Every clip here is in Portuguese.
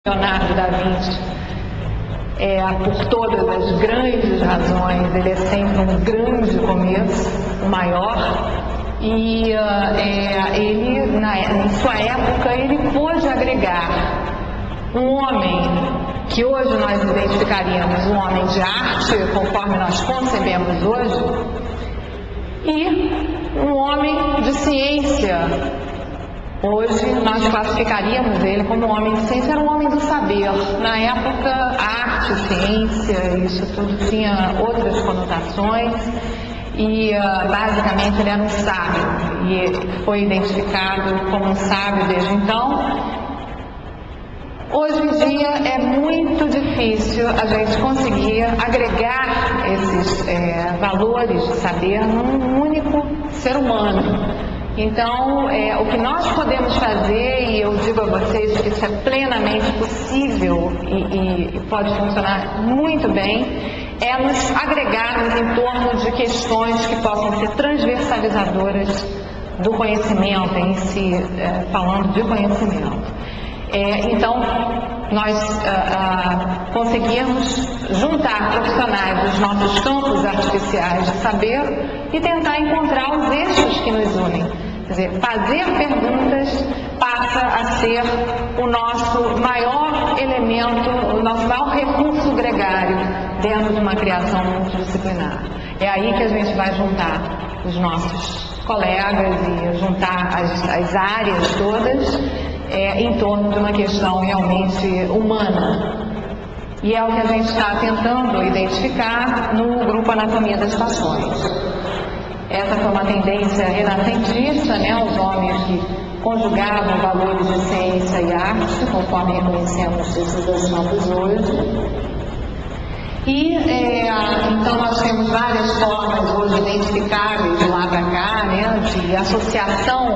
Leonardo da Vinci, por todas as grandes razões, ele é sempre um grande começo, o maior, e ele, em sua época, ele pôde agregar um homem que hoje nós identificaríamos um homem de arte, conforme nós concebemos hoje, e um homem de ciência. Hoje nós classificaríamos ele como um homem de ciência, era um homem do saber. Na época, arte, ciência, isso tudo tinha outras conotações e basicamente ele era um sábio e foi identificado como um sábio desde então. Hoje em dia é muito difícil a gente conseguir agregar esses valores de saber num único ser humano. Então, o que nós podemos fazer, e eu digo a vocês que isso é plenamente possível e pode funcionar muito bem, é nos agregarmos em torno de questões que possam ser transversalizadoras do conhecimento em si, falando de conhecimento. Então, nós conseguimos juntar profissionais dos nossos campos artificiais de saber e tentar encontrar os eixos que nos unem. Quer dizer, fazer perguntas passa a ser o nosso maior elemento, o nosso maior recurso gregário dentro de uma criação multidisciplinar. É aí que a gente vai juntar os nossos colegas e juntar as áreas todas em torno de uma questão realmente humana. E é o que a gente está tentando identificar no grupo Anatomia das Paixões. Essa foi uma tendência renascentista, né? Os homens que conjugavam valores de ciência e arte, conforme reconhecemos esses dois campos hoje. E então nós temos várias formas hoje identificáveis de lá para cá, né? De associação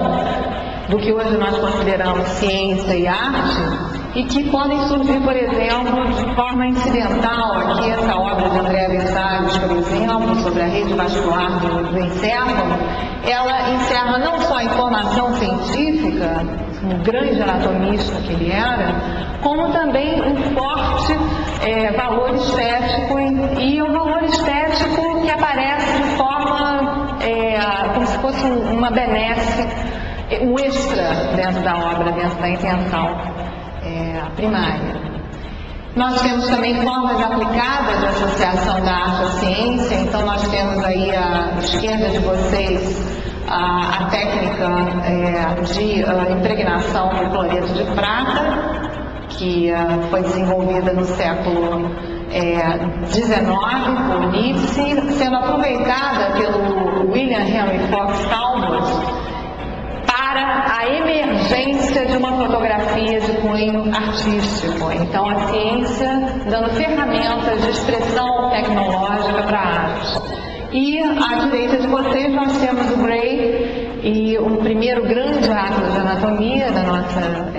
do que hoje nós consideramos ciência e arte, e que podem surgir, por exemplo, de forma incidental. Aqui essa obra de André Versalhes, por exemplo, sobre a rede vascular do encéfalo, ela encerra não só a informação científica, um grande anatomista que ele era, como também um forte valor estético, e o valor estético que aparece de forma como se fosse uma benesse, um extra dentro da obra, dentro da intenção primária. Nós temos também formas aplicadas de associação da arte à ciência. Então nós temos aí à esquerda de vocês a técnica de impregnação do cloreto de prata, que foi desenvolvida no século XIX por Niepce, sendo aproveitada pelo William Henry Fox Talbot para a emergência de uma fotografia de cunho artístico. Então, a ciência dando ferramentas de expressão tecnológica para a arte. E à direita de vocês nós temos o Gray e um primeiro grande atlas de anatomia da nossa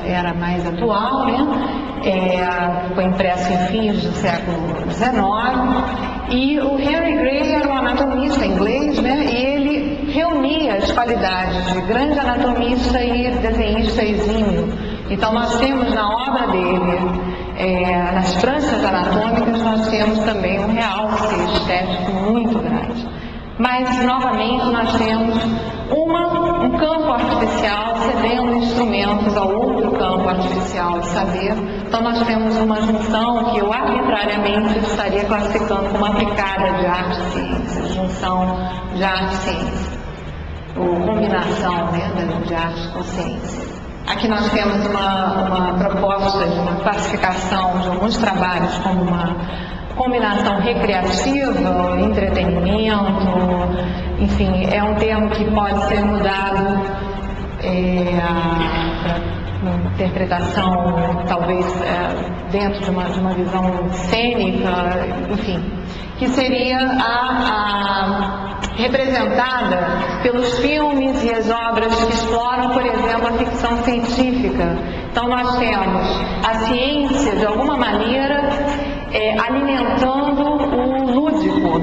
era mais atual, né? Foi impresso em fins do século XIX. E o Henry Gray era um anatomista inglês, né? E ele reunia as qualidades de grande anatomista e desenhista exímio. Então nós temos na obra dele, nas pranchas anatômicas, nós temos também um realce estético muito grande. Mas novamente nós temos um campo artificial cedendo instrumentos ao outro campo artificial de saber. Então nós temos uma junção que eu arbitrariamente estaria classificando como aplicada de arte e ciência, junção de arte e ciência, ou combinação, né, de arte com ciência. Aqui nós temos uma proposta de uma classificação de alguns trabalhos como uma combinação recreativa, entretenimento, enfim, é um termo que pode ser mudado para interpretação, talvez dentro de uma visão cênica, enfim, que seria representada pelos filmes e as obras que exploram, por exemplo, a ficção científica. Então nós temos a ciência, de alguma maneira, alimentando o lúdico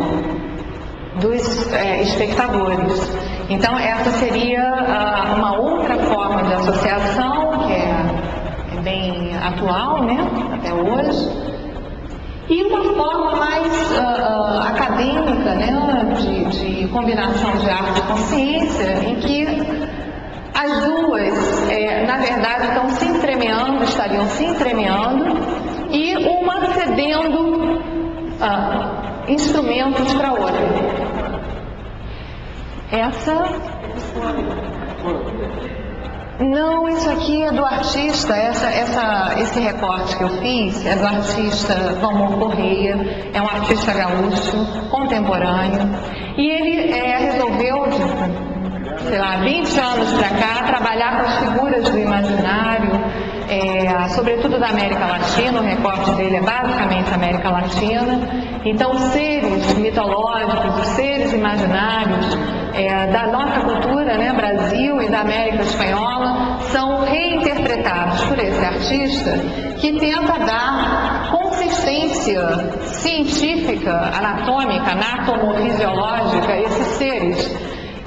dos espectadores. Então essa seria uma outra forma de associação, que é bem atual atual, né, até hoje. E uma forma mais acadêmica, né, de combinação de arte e consciência, em que as duas, na verdade, estariam se entremeando, e uma cedendo instrumentos para a outra. Não, isso aqui é do artista, esse recorte que eu fiz é do artista Valmor Correia, é um artista gaúcho, contemporâneo, e ele resolveu, sei lá, 20 anos para cá, trabalhar com as figuras do imaginário, sobretudo da América Latina. O recorte dele é basicamente América Latina. Então, os seres mitológicos, os seres imaginários da nossa cultura, né, Brasil e da América Espanhola, são reinterpretados por esse artista, que tenta dar consistência científica, anatômica, anatomofisiológica a esses seres.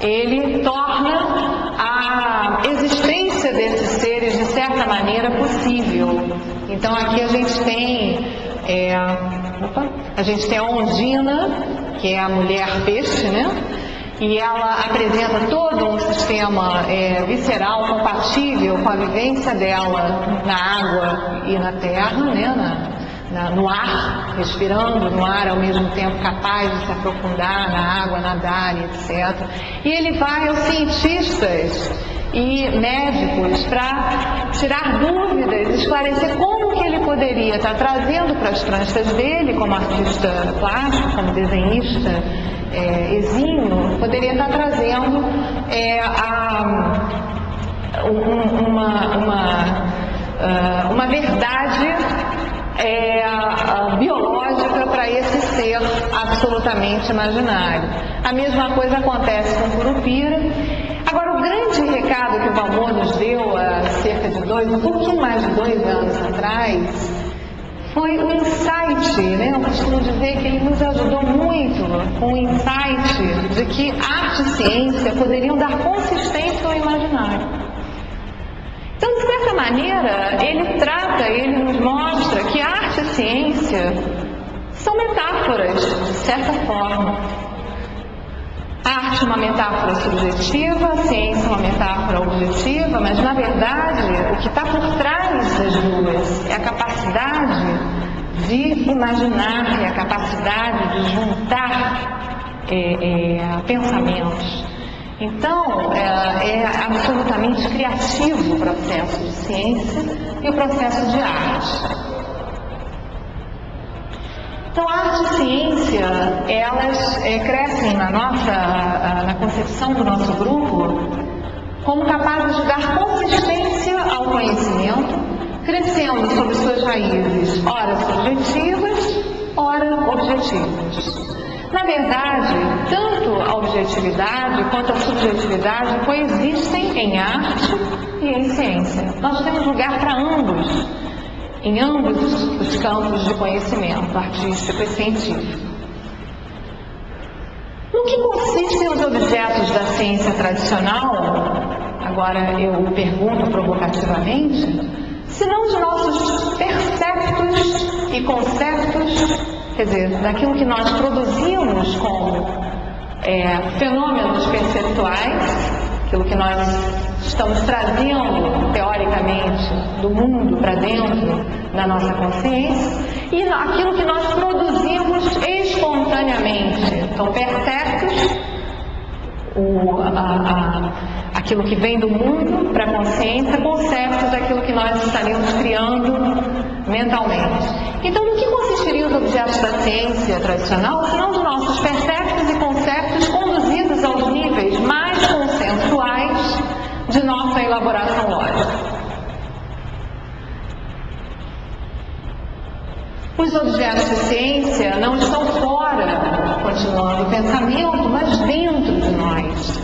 Ele torna a existência desses seres, de certa maneira, possível. Então, aqui a gente tem a Ondina, que é a mulher peixe, né? E ela apresenta todo um sistema visceral compatível com a vivência dela na água e na terra, né? No ar, respirando no ar, ao mesmo tempo capaz de se aprofundar na água, nadar, etc. E ele vai aos cientistas e médicos para tirar dúvidas, esclarecer como que ele poderia estar trazendo para as pranchas dele, como artista plástico, como desenhista exímio, poderia estar trazendo uma verdade biológica para esse ser absolutamente imaginário. A mesma coisa acontece com Curupira. Agora, o grande recado que o Valmor nos deu há cerca de um pouquinho mais de 2 anos atrás, foi um insight, né? Eu costumo dizer que ele nos ajudou muito com o insight de que arte e ciência poderiam dar consistência ao imaginário. Então, de certa maneira, ele nos mostra que arte e ciência são metáforas, de certa forma. A arte é uma metáfora subjetiva, a ciência é uma metáfora objetiva, mas, na verdade, o que está por trás das duas é a capacidade de imaginar, é a capacidade de juntar pensamentos. Então, é absolutamente criativo o processo de ciência e o processo de arte. Então, arte e ciência, elas crescem na concepção do nosso grupo como capazes de dar consistência ao conhecimento, crescendo sobre suas raízes, ora subjetivas, ora objetivas. Na verdade, tanto a objetividade quanto a subjetividade coexistem em arte e em ciência. Nós temos lugar para ambos, em ambos os campos de conhecimento, artístico e científico. No que consistem os objetos da ciência tradicional? Agora eu pergunto provocativamente, se não os nossos perceptos e conceptos, quer dizer, daquilo que nós produzimos como fenômenos perceptuais, aquilo que nós estamos trazendo, teoricamente, do mundo para dentro da nossa consciência, e aquilo que nós produzimos espontaneamente. Então, perceptos, aquilo que vem do mundo para a consciência, conceptos, aquilo que nós estaríamos criando mentalmente. Então, no que consistiriam os objetos da ciência tradicional, se não dos nossos perceptos e conceptos conduzidos aos níveis mais consensuais de nossa elaboração lógica? Os objetos de ciência não estão fora, continuando o pensamento, mas dentro de nós.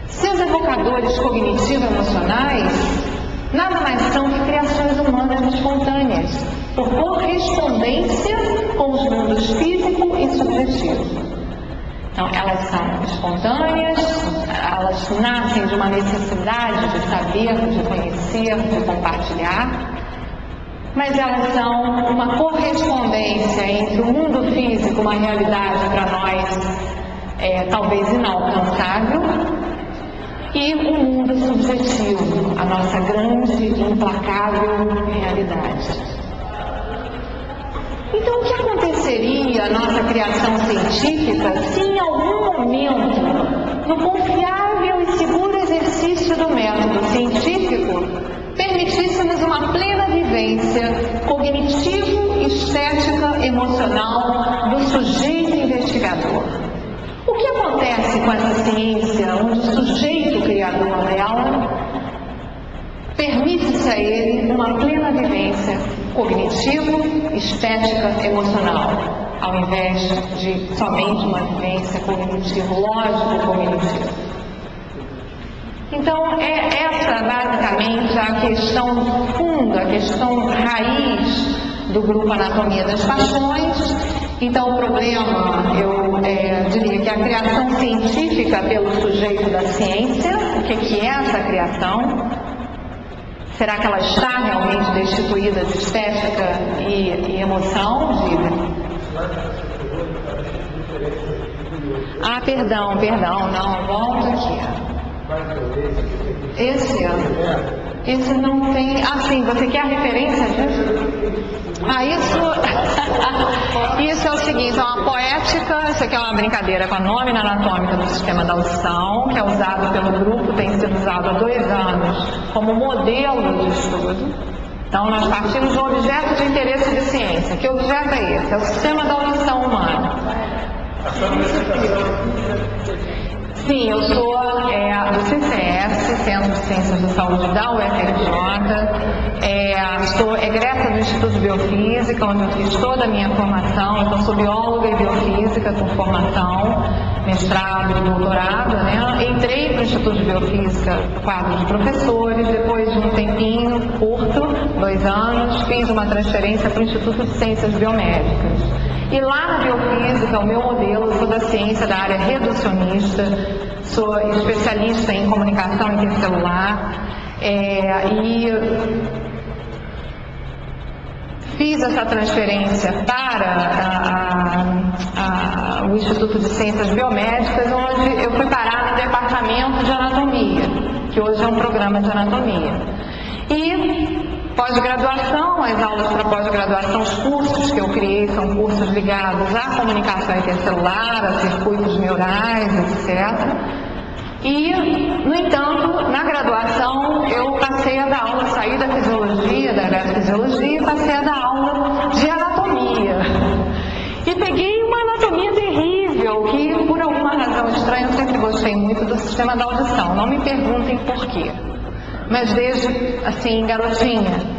Seus evocadores cognitivo-emocionais nada mais são que criações humanas espontâneas, por correspondência com os mundos físico e subjetivo. Então, elas são espontâneas, elas nascem de uma necessidade de saber, de conhecer, de compartilhar, mas elas são uma correspondência entre o mundo físico, uma realidade para nós talvez inalcançável, e o mundo subjetivo, a nossa grande e implacável realidade. Então, o que aconteceria à nossa criação científica se em algum momento, no confiável e seguro exercício do método científico, permitíssemos uma plena vivência cognitivo, estética, emocional do sujeito investigador? O que acontece com essa ciência onde o sujeito criador dela permite-se a ele uma plena vivência cognitivo, estética, emocional, ao invés de somente uma vivência cognitivo-lógico-cognitiva? Então, essa basicamente a questão funda, a questão raiz do grupo Anatomia das Paixões. Então, o problema, eu diria que a criação científica pelo sujeito da ciência. O que é essa criação? Será que ela está realmente destituída de estética e emoção? Diga. Ah, perdão, não, volta aqui. Esse não tem. Ah, sim, você quer a referência disso? Ah, isso é o seguinte, é uma poética, isso aqui é uma brincadeira com a nómina anatômica do sistema da audição, que é usado pelo grupo, tem sido usado há 2 anos como modelo de estudo. Então, nós partimos do objeto de interesse de ciência. Que objeto é esse? É o sistema da audição humana. Sim, eu sou do CCS, Centro de Ciências da Saúde da UFRJ, sou egressa do Instituto de Biofísica, onde eu fiz toda a minha formação. Então, sou bióloga e biofísica com formação, mestrado e doutorado, né? Entrei para o Instituto de Biofísica, quadro de professores, depois de um tempinho curto, 2 anos, fiz uma transferência para o Instituto de Ciências Biomédicas. E lá na biofísica, o meu modelo, eu sou da ciência da área reducionista, sou especialista em comunicação intercelular, e fiz essa transferência para o Instituto de Ciências Biomédicas, onde eu fui parar no departamento de anatomia, que hoje é um programa de anatomia. E pós-graduação, as aulas para pós-graduação, os cursos que eu criei são cursos ligados à comunicação intercelular, a circuitos neurais, etc. E, no entanto, na graduação eu passei a dar aula, saí da fisiologia, da eletrofisiologia, e passei a dar aula de anatomia. E peguei uma anatomia terrível, que por alguma razão estranha eu sempre gostei muito do sistema da audição. Não me perguntem por quê, mas desde, assim, garotinha.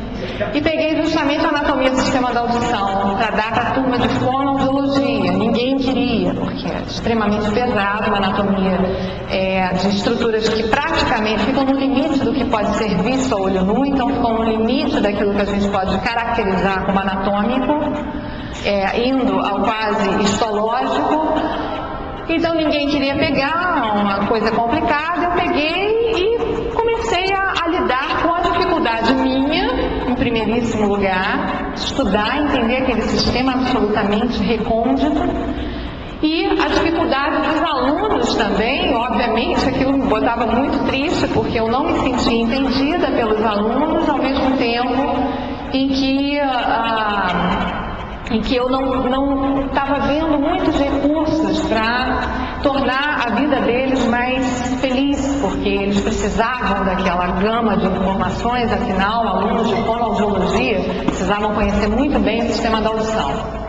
E peguei justamente a anatomia do sistema da audição para dar para a turma de fonoaudiologia. Ninguém queria, porque é extremamente pesado, uma anatomia de estruturas que praticamente ficam no limite do que pode ser visto a olho nu, então ficam no limite daquilo que a gente pode caracterizar como anatômico, indo ao quase histológico. Então ninguém queria pegar, uma coisa complicada. Eu peguei e comecei a lidar com a dificuldade minha, em primeiríssimo lugar, estudar, entender aquele sistema absolutamente recôndito, e a dificuldade dos alunos também. Obviamente aquilo me botava muito triste, porque eu não me sentia entendida pelos alunos, ao mesmo tempo em que eu não estava vendo muitos recursos para tornar a vida deles mais feliz, porque eles precisavam daquela gama de informações. Afinal, alunos de fonoaudiologia precisavam conhecer muito bem o sistema da audição.